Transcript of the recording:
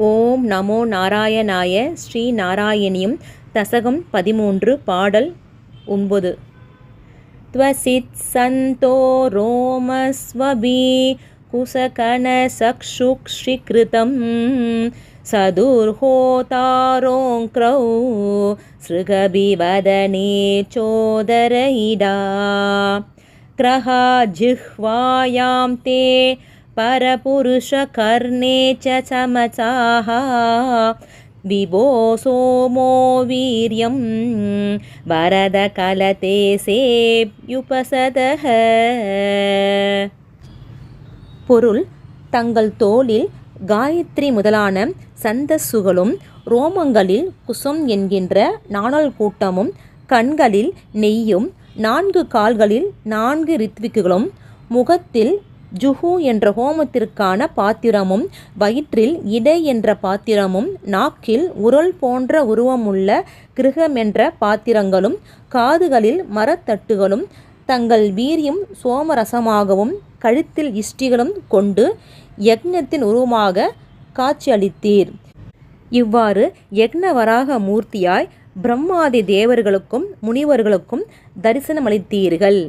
ஓம் நமோ நாராயணாய. ஸ்ரீ நாராயணியம் தசகம் 13 பாடல் 9. த்வசித் சந்தோ ரோமஸ்வபி குசகன சக்ஷுக்ஷிக்ருதம் சதுர்ஹோதாரோங்க்ரௌ ஸ்ருகபிவதனே சோதரயிடா க்ரஹா ஜிஹ்வாயாம் தே परपुरुषकर्णे च चमचाः विभो सोमो वीर्यं वरदकलते सेप्युपसदः. பொருள்: தங்கள் தோளில் காயத்ரி முதலான சந்தஸ்சுகளும், ரோமங்களில் குசம் என்கின்ற நாணல் கூட்டமும், கண்களில் நெய்யும், 4 கால்களில் 4 ரித்விக்குகளும், முகத்தில் ஜுஹு என்ற ஹோமத்திற்கான பாத்திரமும், வயிற்றில் இடை என்ற பாத்திரமும், நாக்கில் உரல் போன்ற உருவமுள்ள கிருகம் என்ற பாத்திரங்களும், காதுகளில் மரத்தட்டுகளும், தங்கள் வீரியம் சோமரசமாகவும் கழுத்தில் இஷ்டிகளும் கொண்டு யக்ஞத்தின் உருவமாக காட்சியளித்தீர். இவ்வாறு யக்ஞவராக மூர்த்தியாய் பிரம்மாதி தேவர்களுக்கும் முனிவர்களுக்கும் தரிசனமளித்தீர்கள்.